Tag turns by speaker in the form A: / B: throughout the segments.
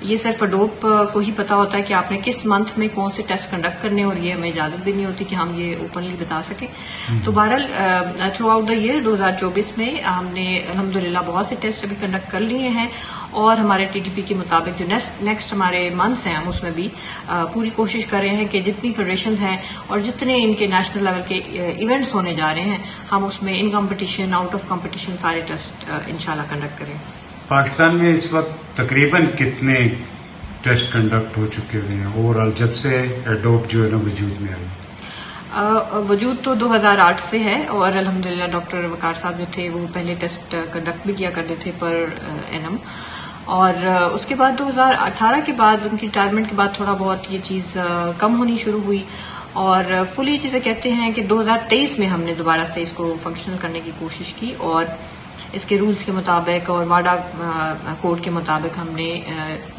A: یہ صرف اڈوپ کو ہی پتا ہوتا ہے کہ آپ نے کس منتھ میں کون سے ٹیسٹ کنڈکٹ کرنے، اور یہ ہمیں اجازت بھی نہیں ہوتی کہ ہم یہ اوپنلی بتا سکیں. تو بہرحال تھرو آؤٹ دا ایئر 2024 میں ہم نے الحمدللہ بہت سے ٹیسٹ ابھی کنڈکٹ کر لیے ہیں، اور ہمارے ٹی ڈی پی کے مطابق جو نیکسٹ ہمارے منتھس ہیں ہم اس میں بھی پوری کوشش کر رہے ہیں کہ جتنی فیڈریشنز ہیں اور جتنے ان کے نیشنل لیول کے ایونٹس ہونے جا رہے ہیں ہم اس میں in competition out of competition سارے ٹیسٹ انشاءاللہ کنڈکٹ کریں.
B: پاکستان میں اس وقت تقریباً کتنے ٹیسٹ کنڈکٹ ہو چکے ہوئے ہیں اوور آل جب سے ایڈوپ جو ہے نا وجود میں آئی؟
A: وجود تو 2008 سے ہے، اور الحمدللہ ڈاکٹر وقار صاحب جو تھے وہ پہلے ٹیسٹ کنڈکٹ بھی کیا کرتے تھے پر اینم، اور اس کے بعد 2018 کے بعد ان کی ریٹائرمنٹ کے بعد تھوڑا بہت یہ چیز کم ہونی شروع ہوئی، اور فلی چیزیں کہتے ہیں کہ 2023 میں ہم نے دوبارہ سے اس کو فنکشنل کرنے کی کوشش کی، اور اس کے رولز کے مطابق اور واڈا کوڈ کے مطابق ہم نے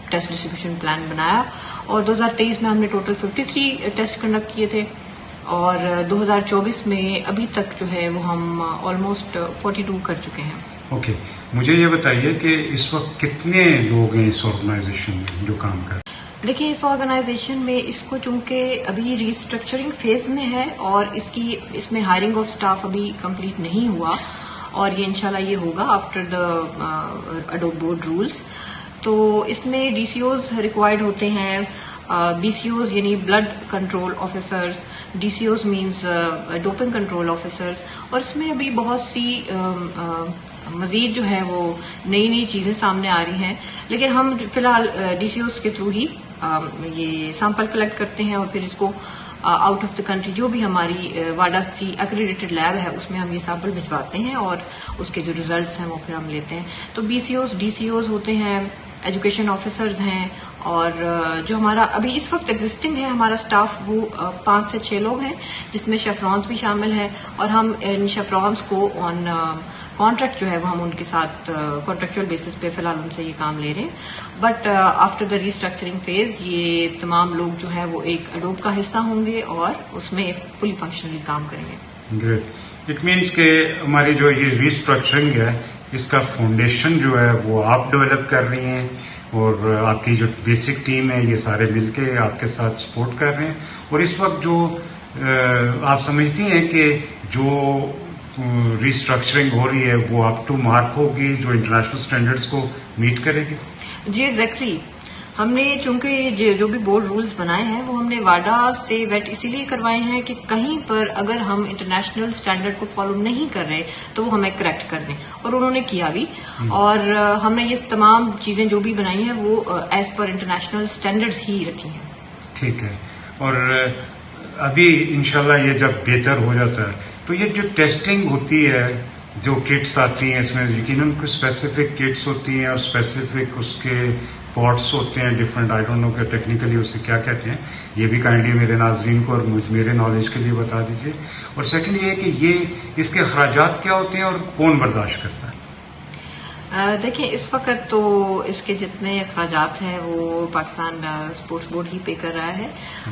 A: ٹیسٹ ڈسٹریبیوشن پلان بنایا، اور 2023 میں ہم نے ٹوٹل 53 ٹیسٹ کنڈکٹ کیے تھے، اور 2024 میں ابھی تک جو ہے وہ ہم آلموسٹ 42 کر چکے ہیں.
B: اوکے، مجھے یہ بتائیے کہ اس وقت کتنے لوگ ہیں اس آرگنائزیشن میں جو کام کر رہے ہیں؟
A: دیکھیں، اس آرگنائزیشن میں اس کو چونکہ ابھی ریسٹرکچرنگ فیز میں ہے، اور اس میں ہائرنگ آف سٹاف ابھی کمپلیٹ نہیں ہوا، اور یہ انشاءاللہ یہ ہوگا after the adopt board rules. تو اس میں ڈی سی اوز ریکوائرڈ ہوتے ہیں، بی سی اوز یعنی blood control officers, D C Os means doping control officers, اور اس میں ابھی بہت سی مزید جو ہے وہ نئی چیزیں سامنے آ رہی ہیں، لیکن ہم فی الحال ڈی سی اوز کے تھرو ہی یہ سیمپل کلیکٹ کرتے ہیں، اور پھر اس کو آؤٹ آف دا کنٹری جو بھی ہماری واڈا کی ایکریڈیٹڈ لیب ہے اس میں ہم یہ سیمپل بھجواتے ہیں، اور اس کے جو ریزلٹس ہیں وہ پھر ہم لیتے ہیں. تو B C Os D C Os ہوتے ہیں، ایجوکیشن آفیسرز ہیں، اور جو ہمارا ابھی اس وقت ایگزسٹنگ ہے ہمارا سٹاف وہ 5 سے 6 لوگ ہیں، جس میں شیفرانس بھی شامل ہے، اور ہم ان شیفرانس کو آن کانٹریکٹ جو ہے وہ ہم ان کے ساتھ کانٹریکچوئل بیسس پہ فی الحال ان سے یہ کام لے رہے ہیں. But after the restructuring phase یہ تمام لوگ جو ہے وہ ایک اڈوپ کا حصہ ہوں گے، اور اس میں فلی فنکشنلی کام کریں گے.
B: گریٹ، اٹ مینس کہ ہماری جو یہ ریسٹرکچرنگ ہے اس کا فاؤنڈیشن جو ہے وہ آپ ڈیولپ کر رہی ہیں، اور آپ کی جو بیسک ٹیم ہے یہ سارے مل کے آپ کے ساتھ سپورٹ کر رہے ہیں، اور اس وقت جو آپ سمجھتی ہیں کہ جو ریسٹرکچرنگ ہو رہی ہے وہ اپ ٹو مارک ہوگی، جو انٹرنیشنل سٹینڈرڈز کو میٹ کرے گی؟
A: جی ایگزیکٹلی. ہم نے چونکہ جو بھی بورڈ رولز بنائے ہیں وہ ہم نے واڈا سے ویٹ اسی لیے کروائے ہیں کہ کہیں پر اگر ہم انٹرنیشنل سٹینڈرڈ کو فالو نہیں کر رہے تو وہ ہمیں کریکٹ کر دیں، اور انہوں نے کیا بھی، اور ہم نے یہ تمام چیزیں جو بھی بنائی ہیں وہ ایز پر انٹرنیشنل سٹینڈرڈز ہی رکھی ہیں.
B: ٹھیک ہے، اور ابھی انشاءاللہ یہ جب بہتر ہو جاتا ہے تو یہ جو ٹیسٹنگ ہوتی ہے، جو کٹس آتی ہیں اس میں یقیناً کچھ اسپیسیفک کٹس ہوتی ہیں اور اسپیسیفک اس کے پارٹس ہوتے ہیں ڈفرینٹ، آئی ڈونٹ نو کہ ٹیکنیکلی اسے کیا کہتے ہیں، یہ بھی کائنڈلی میرے ناظرین کو اور میرے نالج کے لیے بتا دیجیے. اور سیکنڈ یہ کہ یہ اس کے اخراجات کیا ہوتے ہیں اور کون برداشت کرتا ہے؟
A: دیکھیں، اس وقت تو اس کے جتنے اخراجات ہیں وہ پاکستان اسپورٹس بورڈ ہی پے کر رہا ہے،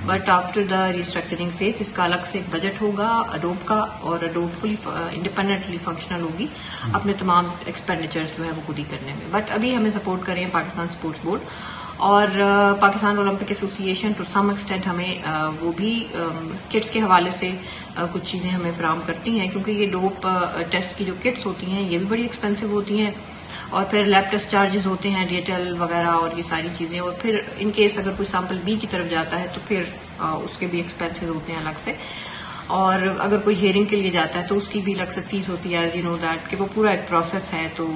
A: but after the restructuring phase اس کا الگ سے ایک بجٹ ہوگا اڈوپ کا، اور اڈوپ فلی انڈیپینڈنٹلی فنکشنل ہوگی اپنے تمام ایکسپینڈیچرز جو ہے وہ خود ہی کرنے میں. بٹ ابھی ہمیں سپورٹ کر رہے ہیں پاکستان اسپورٹس بورڈ، اور پاکستان اولمپک ایسوسی ایشن ٹو سم ایکسٹینٹ ہمیں وہ بھی کٹس کے حوالے سے کچھ چیزیں ہمیں فراہم کرتی ہیں، کیونکہ یہ ڈوپ ٹیسٹ کی جو کٹس ہوتی ہیں یہ بھی بڑی ایکسپینسو ہوتی ہیں، اور پھر لیب ٹیسٹ چارجز ہوتے ہیں، ڈی ایل وغیرہ اور یہ ساری چیزیں، اور پھر ان کیس اگر کوئی سیمپل بی کی طرف جاتا ہے تو پھر اس کے بھی ایکسپینسز ہوتے ہیں الگ سے، اور اگر کوئی ہیئرنگ کے لیے جاتا ہے تو اس کی بھی الگ سے فیس ہوتی ہے، ایز یو نو دیٹ کہ وہ پورا ایک پروسیس ہے. تو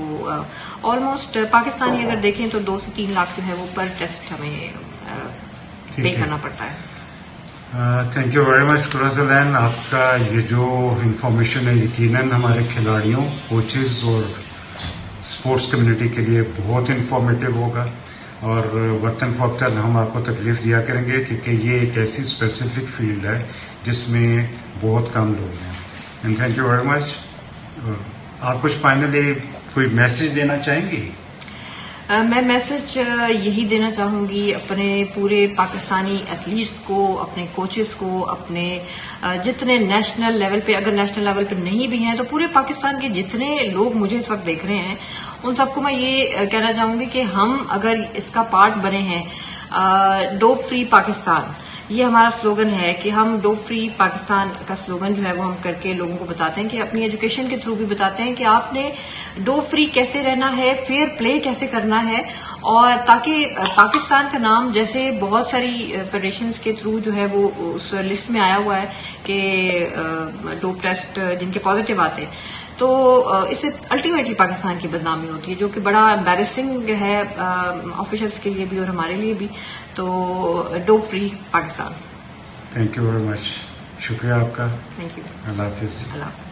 A: آلموسٹ پاکستانی اگر دیکھیں تو 2 سے 3 لاکھ جو ہے وہ پر ٹیسٹ ہمیں پے کرنا پڑتا ہے.
B: تھینک یو ویری مچ قرۃ العین. آپ کا یہ جو انفارمیشن ہے یقیناً ہمارے کھلاڑیوں، کوچز اور اسپورٹس کمیونٹی کے لیے بہت انفارمیٹیو ہوگا، اور وقتاً فوقتاً ہم آپ کو تکلیف دیا کریں گے کیونکہ یہ ایک ایسی اسپیسیفک فیلڈ ہے جس میں بہت کم لوگ ہیں. اینڈ تھینک یو ویری مچ. آپ کچھ فائنلی کوئی میسج دینا چاہیں گی؟
A: میں میسج یہی دینا چاہوں گی اپنے پورے پاکستانی ایتھلیٹس کو، اپنے کوچز کو، اپنے جتنے نیشنل لیول پہ، اگر نیشنل لیول پہ نہیں بھی ہیں تو پورے پاکستان کے جتنے لوگ مجھے اس وقت دیکھ رہے ہیں ان سب کو میں یہ کہنا چاہوں گی کہ ہم اگر اس کا پارٹ بنے ہیں، ڈوپ فری پاکستان یہ ہمارا سلوگن ہے کہ ہم ڈوپ فری پاکستان کا سلوگن جو ہے وہ ہم کر کے لوگوں کو بتاتے ہیں، کہ اپنی ایجوکیشن کے تھرو بھی بتاتے ہیں کہ آپ نے ڈوپ فری کیسے رہنا ہے، فیئر پلے کیسے کرنا ہے، اور تاکہ پاکستان کا نام جیسے بہت ساری فیڈریشنز کے تھرو جو ہے وہ اس لسٹ میں آیا ہوا ہے کہ ڈوپ ٹیسٹ جن کے پازیٹیو آتے ہیں، تو اس سے الٹیمیٹلی پاکستان کی بدنامی ہوتی ہے، جو کہ بڑا امبیرسنگ ہے آفیشلس کے لیے بھی اور ہمارے لیے بھی. تو dope free Pakistan.
B: Thank you very much. شکریہ آپ کا.
A: Thank you.
B: اللہ حافظ.
A: اللہ حافظ.